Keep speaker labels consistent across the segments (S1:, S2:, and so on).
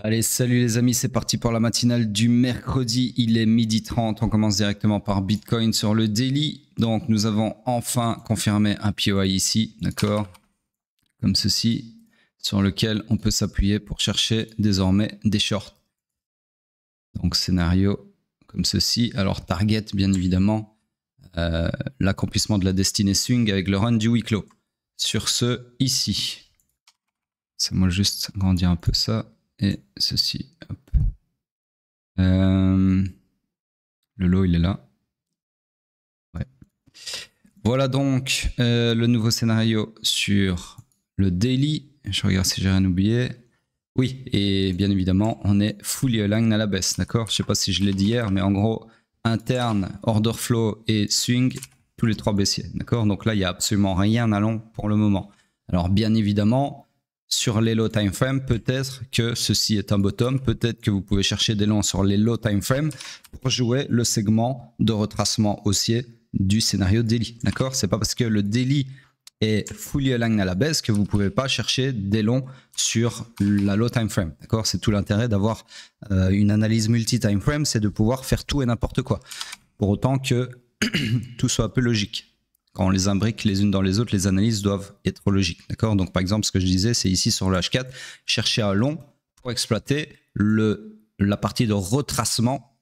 S1: Allez, salut les amis, c'est parti pour la matinale du mercredi. Il est 12h30. On commence directement par Bitcoin sur le daily. Donc, nous avons enfin confirmé un POI ici, d'accord? Comme ceci, sur lequel on peut s'appuyer pour chercher désormais des shorts. Donc, scénario comme ceci. Alors, target, bien évidemment, l'accomplissement de la destinée swing avec le run du week low. Sur ce, ici. C'est moi juste grandir un peu ça. Et ceci, hop. Le lot, il est là. Ouais. Voilà donc le nouveau scénario sur le daily. Je regarde si j'ai rien oublié. Oui, et bien évidemment, on est fully aligned à la baisse, d'accord? Je sais pas si je l'ai dit hier, mais en gros, interne, order flow et swing, tous les trois baissiers, d'accord? Donc là, il n'y a absolument rien à long pour le moment. Alors bien évidemment, sur les low time frame, peut-être que ceci est un bottom, peut-être que vous pouvez chercher des longs sur les low time frame pour jouer le segment de retracement haussier du scénario daily, d'accord? C'est pas parce que le daily est fully aligned à la baisse que vous pouvez pas chercher des longs sur la low time frame, d'accord? C'est tout l'intérêt d'avoir une analyse multi time frame, c'est de pouvoir faire tout et n'importe quoi, pour autant que tout soit un peu logique. Quand on les imbrique les unes dans les autres, les analyses doivent être logiques, d'accord? Donc par exemple, ce que je disais, c'est ici sur le H4, chercher un long pour exploiter la partie de retracement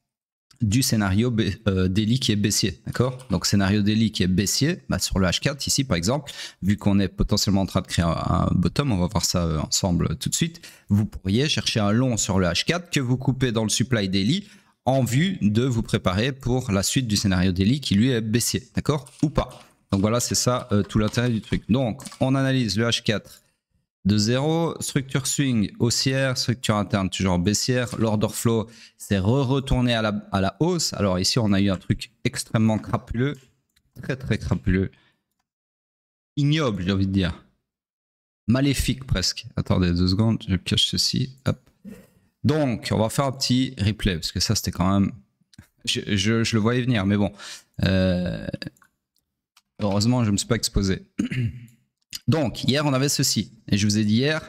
S1: du scénario daily qui est baissier, d'accord? Donc scénario daily qui est baissier, bah, sur le H4 ici par exemple, vu qu'on est potentiellement en train de créer un bottom, on va voir ça ensemble tout de suite, vous pourriez chercher un long sur le H4 que vous coupez dans le supply daily en vue de vous préparer pour la suite du scénario daily qui lui est baissier, d'accord? Ou pas. Donc voilà, c'est ça tout l'intérêt du truc. Donc on analyse le H4 de 0, structure swing haussière, structure interne toujours baissière, l'order flow c'est retourné à la hausse. Alors ici on a eu un truc extrêmement crapuleux, très crapuleux, ignoble j'ai envie de dire, maléfique presque. Attendez 2 secondes, je cache ceci, hop. Donc on va faire un petit replay parce que ça c'était quand même, je le voyais venir mais bon, heureusement je me suis pas exposé. Donc, hier, on avait ceci. Et je vous ai dit hier,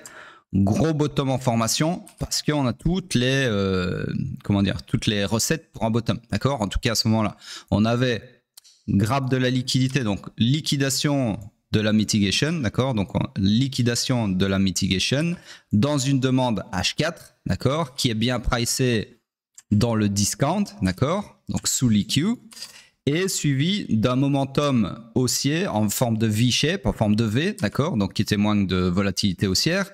S1: gros bottom en formation parce qu'on a toutes les, toutes les recettes pour un bottom. D'accord? En tout cas, à ce moment-là, on avait grab de la liquidité, donc liquidation de la mitigation. D'accord? Donc, liquidation de la mitigation dans une demande H4. D'accord? Qui est bien pricée dans le discount. D'accord? Donc, sous l'EQ. Et suivi d'un momentum haussier en forme de V-shape, en forme de V, d'accord, donc qui témoigne de volatilité haussière,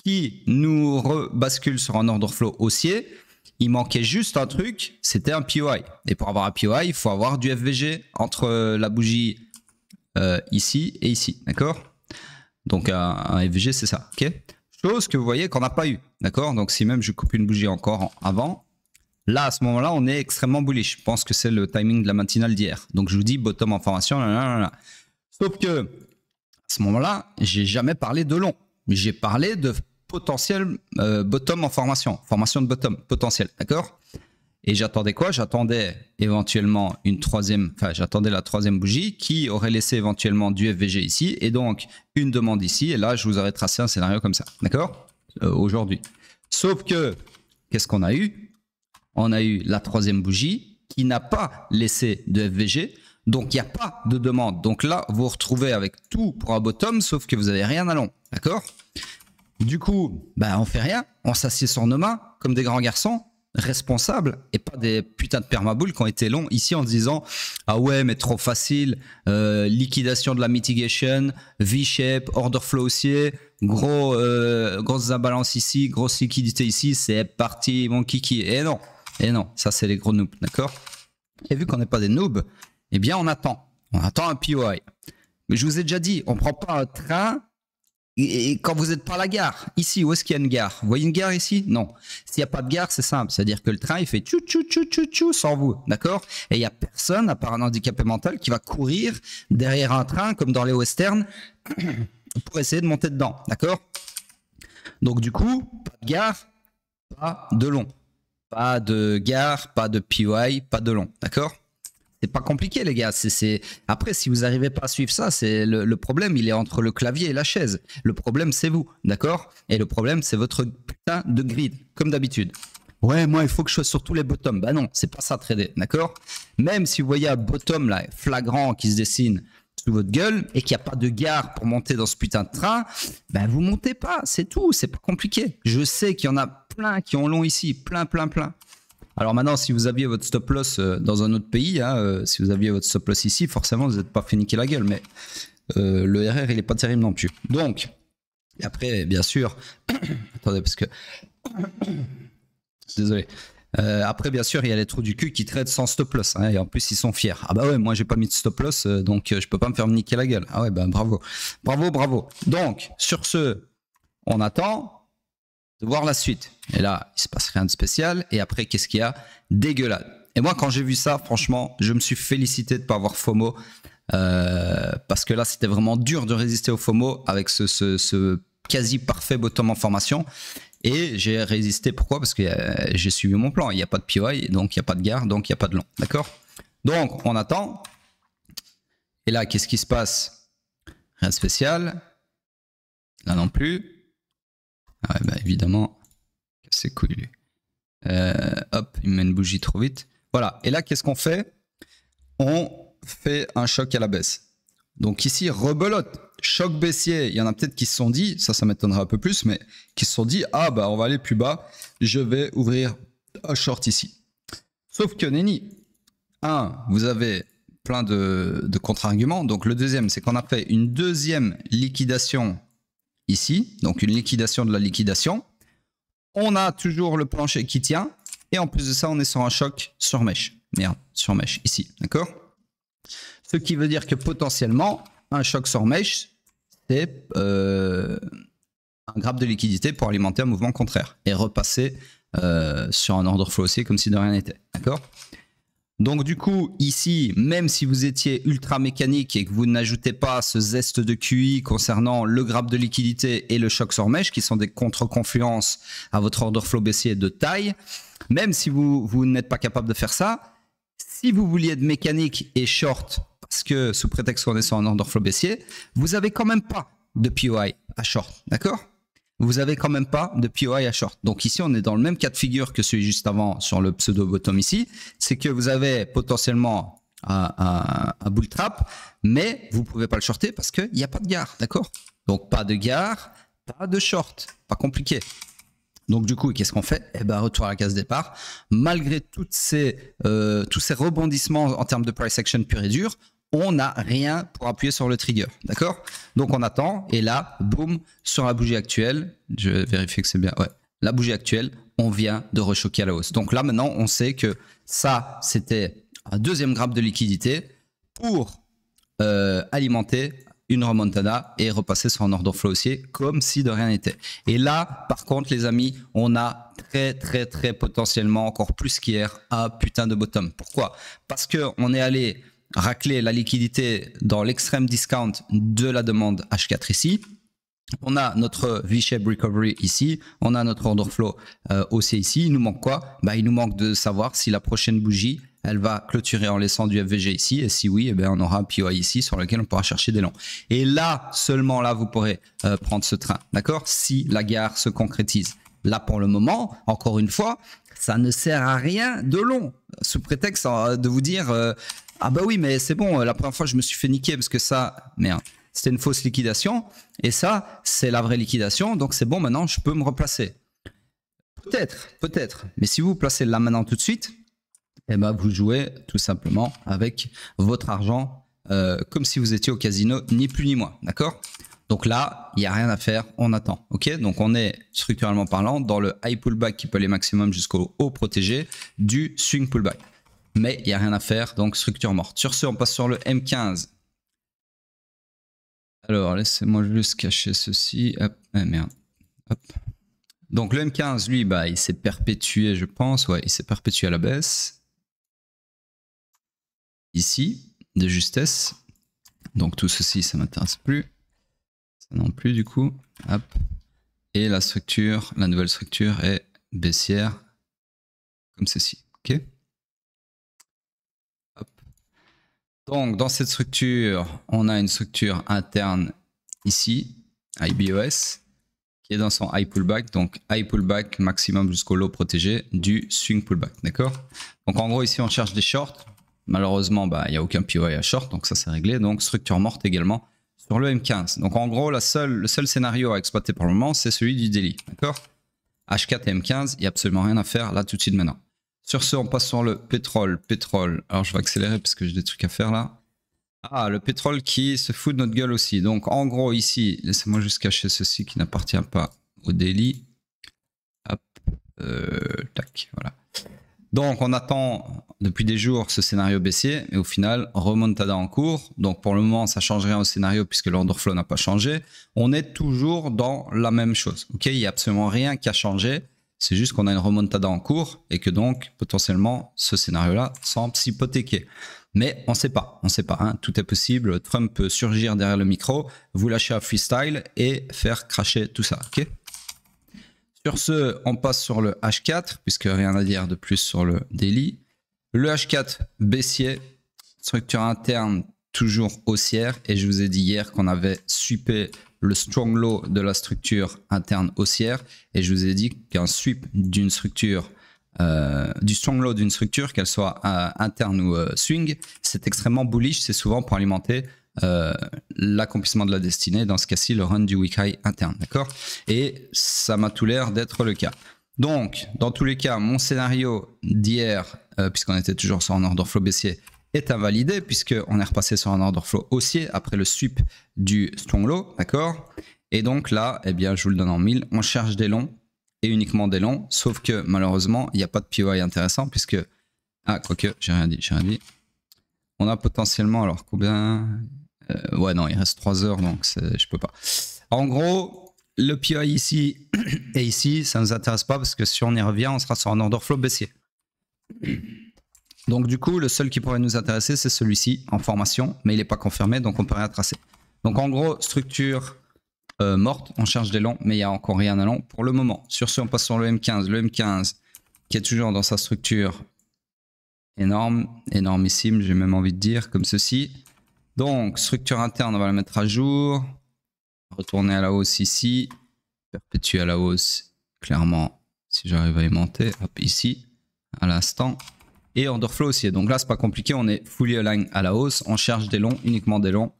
S1: qui nous bascule sur un order flow haussier. Il manquait juste un truc, c'était un POI. Et pour avoir un POI, il faut avoir du FVG entre la bougie ici et ici, d'accord? Donc un FVG, c'est ça, ok? Chose que vous voyez qu'on n'a pas eu, d'accord? Donc si même je coupe une bougie encore avant, là, à ce moment-là, on est extrêmement bullish. Je pense que c'est le timing de la matinale d'hier. Donc, je vous dis bottom en formation. Sauf que, à ce moment-là, j'ai jamais parlé de long. J'ai parlé de potentiel bottom en formation. Formation de bottom potentiel. D'accord? Et j'attendais quoi? J'attendais éventuellement j'attendais la troisième bougie qui aurait laissé éventuellement du FVG ici et donc une demande ici. Et là, je vous aurais tracé un scénario comme ça. D'accord? Aujourd'hui. Sauf que, qu'est-ce qu'on a eu? On a eu la troisième bougie qui n'a pas laissé de FVG, donc il n'y a pas de demande. Donc là, vous vous retrouvez avec tout pour un bottom, sauf que vous n'avez rien à long, d'accord? Du coup, bah, on fait rien, on s'assied sur nos mains comme des grands garçons, responsables, et pas des putains de permaboules qui ont été longs ici en se disant « Ah ouais, mais trop facile, liquidation de la mitigation, V-shape, order flow haussier, grosse imbalance ici, grosse liquidité ici, c'est parti mon kiki. » Et non, ça c'est les gros noobs, d'accord? Et vu qu'on n'est pas des noobs, eh bien on attend un POI. Mais je vous ai déjà dit, on prend pas un train et quand vous n'êtes pas à la gare, ici, où est-ce qu'il y a une gare? Vous voyez une gare ici? Non. S'il n'y a pas de gare, c'est simple, c'est-à-dire que le train il fait tchou tchou tchou tchou tchou sans vous, d'accord? Et il n'y a personne, à part un handicapé mental, qui va courir derrière un train comme dans les westerns pour essayer de monter dedans, d'accord? Donc du coup, pas de gare, pas de long. Pas de gare, pas de POI, pas de long, d'accord? C'est pas compliqué, les gars. Après, si vous n'arrivez pas à suivre ça, c'est le problème, il est entre le clavier et la chaise. Le problème, c'est vous, d'accord? Et le problème, c'est votre putain de grid, comme d'habitude. Ouais, moi, il faut que je sois sur tous les bottoms. Bah non, c'est pas ça, trader, d'accord? Même si vous voyez un bottom là, flagrant qui se dessine sous votre gueule et qu'il n'y a pas de gare pour monter dans ce putain de train, bah vous montez pas, c'est tout, c'est pas compliqué. Je sais qu'il y en a plein qui en l'ont ici, plein. Alors maintenant, si vous aviez votre stop loss dans un autre pays, hein, si vous aviez votre stop loss ici, forcément, vous n'êtes pas fait niquer la gueule, mais le RR, il n'est pas terrible non plus. Donc, et après, bien sûr, attendez, parce que... Désolé. Après, bien sûr, il y a les trous du cul qui traitent sans stop loss, hein, et en plus, ils sont fiers. Ah bah ouais, moi, j'ai pas mis de stop loss, donc je peux pas me faire niquer la gueule. Ah ouais, bah bravo. Donc, sur ce, on attend de voir la suite. Et là, il se passe rien de spécial. Et après, qu'est-ce qu'il y a? Dégueulade. Et moi, quand j'ai vu ça, franchement, je me suis félicité de ne pas avoir FOMO. Parce que là, c'était vraiment dur de résister au FOMO avec ce quasi parfait bottom en formation. Et j'ai résisté. Pourquoi? Parce que j'ai suivi mon plan. Il n'y a pas de PY, donc il n'y a pas de gare, donc il n'y a pas de long. D'accord? Donc, on attend. Et là, qu'est-ce qui se passe? Rien de spécial. Là non plus. Ah ouais, bah évidemment, c'est cool lui. Hop, il me met une bougie trop vite. Voilà, et là, qu'est-ce qu'on fait? On fait un choc à la baisse. Donc ici, rebelote, choc baissier. Il y en a peut-être qui se sont dit, ça m'étonnera un peu plus, mais qui se sont dit, ah bah on va aller plus bas, je vais ouvrir un short ici. Sauf que nenni, vous avez plein de contre-arguments. Donc le deuxième, c'est qu'on a fait une deuxième liquidation ici, donc une liquidation de la liquidation. On a toujours le plancher qui tient. Et en plus de ça, on est sur un choc sur mèche. Merde, sur mèche, ici, d'accord? Ce qui veut dire que potentiellement, un choc sur mèche, c'est un graphe de liquidité pour alimenter un mouvement contraire. Et repasser sur un order flow haussier comme si de rien n'était, d'accord? Donc du coup, ici, même si vous étiez ultra mécanique et que vous n'ajoutez pas ce zeste de QI concernant le graphe de liquidité et le choc sur mèche, qui sont des contre-confluences à votre order flow baissier de taille, même si vous n'êtes pas capable de faire ça, si vous vouliez être mécanique et short, parce que sous prétexte qu'on est sur un order flow baissier, vous avez quand même pas de POI à short, d'accord? Vous avez quand même pas de POI à short. Donc ici, on est dans le même cas de figure que celui juste avant sur le pseudo bottom ici. C'est que vous avez potentiellement un bull trap, mais vous pouvez pas le shorter parce qu'il n'y a pas de gare, d'accord? Donc pas de gare, pas de short, pas compliqué. Donc du coup, qu'est-ce qu'on fait? Eh ben, retour à la case départ. Malgré tous ces rebondissements en termes de price action pur et dur, on n'a rien pour appuyer sur le trigger, d'accord? Donc on attend, et là, boum, sur la bougie actuelle, je vais vérifier que c'est bien, ouais, la bougie actuelle, on vient de rechoquer à la hausse. Donc là, maintenant, on sait que ça, c'était un deuxième grappe de liquidité pour alimenter une remontada et repasser sur un order flow haussier comme si de rien n'était. Et là, par contre, les amis, on a très potentiellement, encore plus qu'hier, un putain de bottom. Pourquoi? Parce qu'on est allé racler la liquidité dans l'extrême discount de la demande H4 ici. On a notre V-shape recovery ici, on a notre order flow haussier ici. Il nous manque quoi? Bah, il nous manque de savoir si la prochaine bougie, elle va clôturer en laissant du FVG ici. Et si oui, eh bien, on aura un POI ici sur lequel on pourra chercher des longs. Et là, seulement là, vous pourrez prendre ce train. D'accord? Si la gare se concrétise. Là, pour le moment, encore une fois, ça ne sert à rien de long. Sous prétexte de vous dire ah bah oui, mais c'est bon, la première fois, je me suis fait niquer parce que ça... Merde. C'était une fausse liquidation. Et ça, c'est la vraie liquidation. Donc, c'est bon, maintenant, je peux me replacer. Peut-être. Mais si vous vous placez là maintenant tout de suite, eh ben, vous jouez tout simplement avec votre argent comme si vous étiez au casino, ni plus ni moins. D'accord? Donc là, il n'y a rien à faire. On attend. OK? Donc, on est structurellement parlant dans le high pullback qui peut aller maximum jusqu'au haut protégé du swing pullback. Mais il n'y a rien à faire. Donc, structure morte. Sur ce, on passe sur le M15. Alors, laissez-moi juste cacher ceci. Hop, merde. Hop. Donc, le M15, lui, bah, il s'est perpétué, je pense. Ouais, il s'est perpétué à la baisse. Ici, de justesse. Donc, tout ceci, ça ne m'intéresse plus. Ça non plus, du coup. Hop. Et la structure, la nouvelle structure est baissière, comme ceci. OK? Hop. Donc, dans cette structure, on a une structure interne ici, IBOS, qui est dans son high pullback. Donc, high pullback maximum jusqu'au low protégé du swing pullback. D'accord? Donc, en gros, ici, on cherche des shorts. Malheureusement, il n'y a aucun POI à short, donc ça, c'est réglé. Donc, structure morte également sur le M15. Donc, en gros, le seul scénario à exploiter pour le moment, c'est celui du daily. D'accord? H4 et M15, il n'y a absolument rien à faire là tout de suite maintenant. Sur ce, on passe sur le pétrole. Pétrole. Alors, je vais accélérer parce que j'ai des trucs à faire là. Ah, le pétrole qui se fout de notre gueule aussi. Donc, en gros, ici, laissez-moi juste cacher ceci qui n'appartient pas au daily. Hop. Tac, voilà. Donc, on attend depuis des jours ce scénario baissier. Et au final, remontada en cours. Donc, pour le moment, ça ne change rien au scénario puisque l'order flow n'a pas changé. On est toujours dans la même chose. Ok, il n'y a absolument rien qui a changé. C'est juste qu'on a une remontada en cours et que donc, potentiellement, ce scénario-là semble s'hypothéquer. Mais on ne sait pas, hein. Tout est possible. Trump peut surgir derrière le micro, vous lâcher à freestyle et faire cracher tout ça. Ok. Sur ce, on passe sur le H4, puisque rien à dire de plus sur le daily. Le H4 baissier, structure interne toujours haussière, et je vous ai dit hier qu'on avait sweepé le strong low de la structure interne haussière, et je vous ai dit qu'un sweep d'une structure du strong low d'une structure, qu'elle soit interne ou swing, c'est extrêmement bullish, c'est souvent pour alimenter l'accomplissement de la destinée, dans ce cas-ci le run du week high interne, d'accord? Et ça m'a tout l'air d'être le cas. Donc, dans tous les cas, mon scénario d'hier, puisqu'on était toujours sur un order flow baissier, est invalidé, puisqu'on est repassé sur un order flow haussier après le sweep du strong low, d'accord? Et donc là, eh bien, je vous le donne en mille, on cherche des longs, et uniquement des longs, sauf que malheureusement, il n'y a pas de POI intéressant, puisque... Ah, quoique, j'ai rien dit. On a potentiellement, alors combien... ouais, non, il reste 3 heures, donc je peux pas. En gros, le POI ici et ici, ça ne nous intéresse pas, parce que si on y revient, on sera sur un order flow baissier. Donc du coup, le seul qui pourrait nous intéresser, c'est celui-ci, en formation, mais il n'est pas confirmé, donc on peut rien tracer. Donc en gros, structure... morte, on cherche des longs, mais il n'y a encore rien à long pour le moment. Sur ce, on passe sur le M15. Le M15 qui est toujours dans sa structure énorme, énormissime, j'ai même envie de dire, comme ceci. Donc, structure interne, on va la mettre à jour. Retourner à la hausse ici. Perpétuer à la hausse, clairement, si j'arrive à aimanter, hop, ici, à l'instant. Et order flow aussi. Donc là, c'est pas compliqué, on est fully aligned à la hausse. On cherche des longs, uniquement des longs.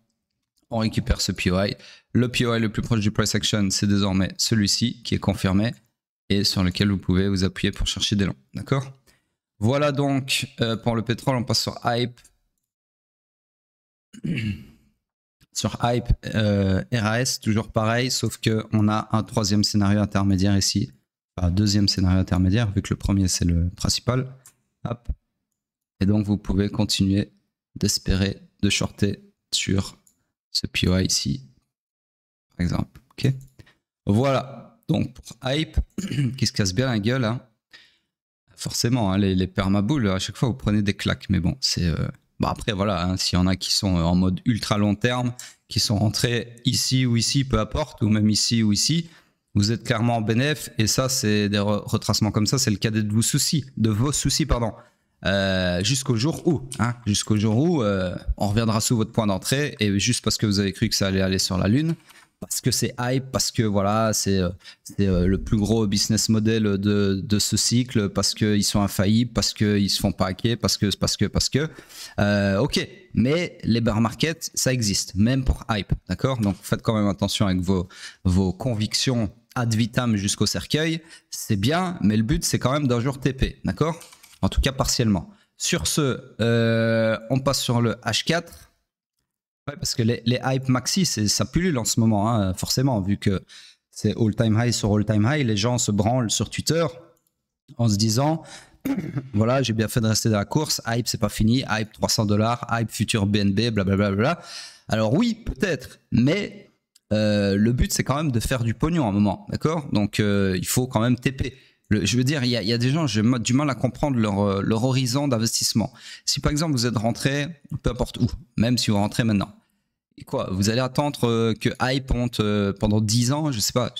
S1: On récupère ce POI. Le POI le plus proche du price action, c'est désormais celui-ci qui est confirmé et sur lequel vous pouvez vous appuyer pour chercher des longs. D'accord? Voilà donc pour le pétrole. On passe sur Hype. Sur Hype, RAS, toujours pareil, sauf qu'on a un troisième scénario intermédiaire ici. Enfin, deuxième scénario intermédiaire, vu que le premier c'est le principal. Hop. Et donc vous pouvez continuer d'espérer de shorter sur ce POI ici, par exemple. Ok. Voilà. Donc pour Hype, qui se casse bien la gueule, hein. Forcément, hein, les permaboules, à chaque fois vous prenez des claques, mais bon, c'est après voilà, hein, s'il y en a qui sont en mode ultra long terme, qui sont rentrés ici ou ici, peu importe, ou même ici ou ici, vous êtes clairement en bénéf, et ça c'est des retracements comme ça, c'est le cadet de vos soucis, pardon. Jusqu'au jour où, hein, on reviendra sous votre point d'entrée, et juste parce que vous avez cru que ça allait aller sur la lune, parce que c'est hype, parce que voilà, c'est le plus gros business model de ce cycle, parce qu'ils sont infaillibles, parce qu'ils se font pas hacker, parce que. Ok, mais les bear markets, ça existe, même pour hype, d'accord? Donc faites quand même attention avec vos convictions ad vitam jusqu'au cercueil, c'est bien, mais le but c'est quand même d'un jour TP, d'accord? En tout cas partiellement. Sur ce, on passe sur le H4. Ouais, parce que les hype maxi, ça pullule en ce moment, hein, forcément, vu que c'est all-time high sur all-time high. Les gens se branlent sur Twitter en se disant voilà, j'ai bien fait de rester dans la course. Hype, c'est pas fini. Hype $300. Hype futur BNB, blablabla. Alors oui, peut-être, mais le but, c'est quand même de faire du pognon à un moment, d'accord? Donc, il faut quand même TP. Je veux dire, il y a des gens, j'ai du mal à comprendre leur horizon d'investissement. Si par exemple vous êtes rentré, peu importe où, même si vous rentrez maintenant, et quoi, vous allez attendre que Hype monte pendant 10 ans, je sais pas,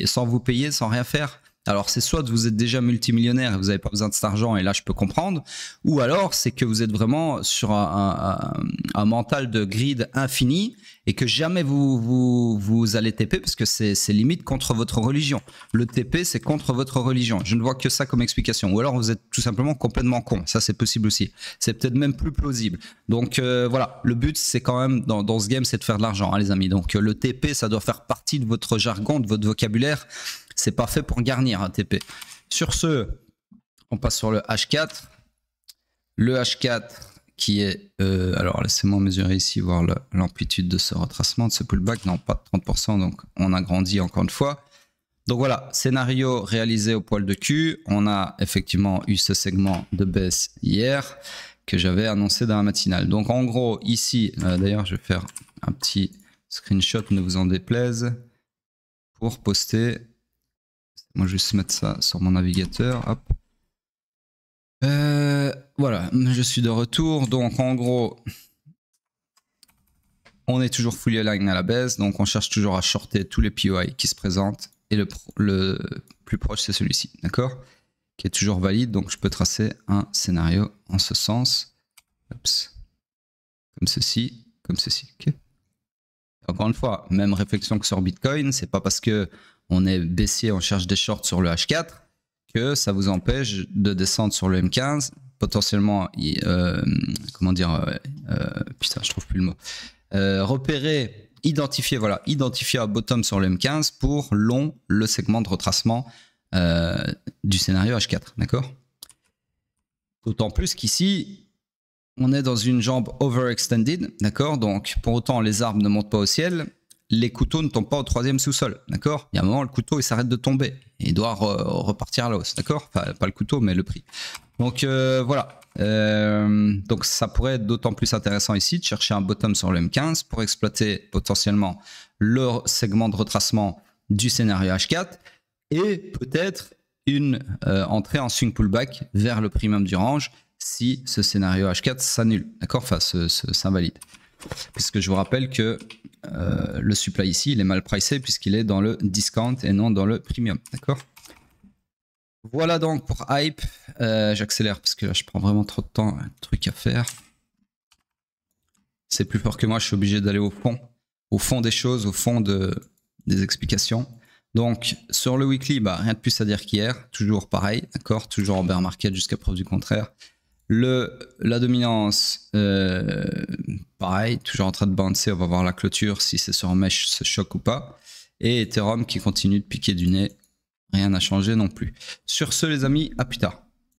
S1: sans vous payer, sans rien faire, Alors c'est soit vous êtes déjà multimillionnaire et vous n'avez pas besoin de cet argent et là je peux comprendre, ou alors c'est que vous êtes vraiment sur un mental de grid infini et que jamais vous allez TP parce que c'est limite contre votre religion. Le TP c'est contre votre religion. Je ne vois que ça comme explication. Ou alors vous êtes tout simplement complètement con. Ça c'est possible aussi. C'est peut-être même plus plausible. Donc voilà, le but c'est quand même dans ce game c'est de faire de l'argent, hein, les amis. Donc le TP ça doit faire partie de votre jargon, de votre vocabulaire. C'est pas fait pour garnir un TP. Sur ce, on passe sur le H4. Le H4 qui est... alors laissez-moi mesurer ici, voir l'amplitude de ce retracement, de ce pullback. Non, pas de 30%, donc on a grandi encore une fois. Donc voilà, scénario réalisé au poil de cul. On a effectivement eu ce segment de baisse hier que j'avais annoncé dans la matinale. Donc en gros, ici, d'ailleurs, je vais faire un petit screenshot, ne vous en déplaise, pour poster... Moi, je vais juste mettre ça sur mon navigateur. Hop. Voilà, je suis de retour. Donc, en gros, on est toujours fully aligned à la baisse. Donc, on cherche toujours à shorter tous les POI qui se présentent. Et le plus proche, c'est celui-ci. D'accord? Qui est toujours valide. Donc, je peux tracer un scénario en ce sens. Oups. Comme ceci. Comme ceci. Okay. Encore une fois, même réflexion que sur Bitcoin. C'est pas parce que on est baissier, on cherche des shorts sur le H4, que ça vous empêche de descendre sur le M15, potentiellement, comment dire, putain, je trouve plus le mot, repérer, identifier, voilà, identifier un bottom sur le M15 pour long le segment de retracement du scénario H4, d'accord? D'autant plus qu'ici, on est dans une jambe overextended, d'accord? Donc, pour autant, les arbres ne montent pas au ciel, les couteaux ne tombent pas au troisième sous-sol, d'accord? Il y a un moment, le couteau, il s'arrête de tomber. Et il doit repartir à la hausse, d'accord? Enfin, pas le couteau, mais le prix. Donc, voilà. Donc, ça pourrait être d'autant plus intéressant ici de chercher un bottom sur le M15 pour exploiter potentiellement le segment de retracement du scénario H4 et peut-être une entrée en swing pullback vers le premium du range si ce scénario H4 s'annule, d'accord? Enfin, s'invalide. Puisque je vous rappelle que le supply ici, il est mal pricé puisqu'il est dans le discount et non dans le premium. D'accord? Voilà donc pour Hype. J'accélère parce que là, je prends vraiment trop de temps. Un truc à faire. C'est plus fort que moi. Je suis obligé d'aller au fond des choses, au fond des explications. Donc, sur le weekly, bah, rien de plus à dire qu'hier. Toujours pareil. D'accord? Toujours en bear market jusqu'à preuve du contraire. La dominance, pareil, toujours en train de bouncer, on va voir la clôture si c'est sur mesh ce choc ou pas. Et Ethereum qui continue de piquer du nez, rien n'a changé non plus. Sur ce les amis, à plus tard.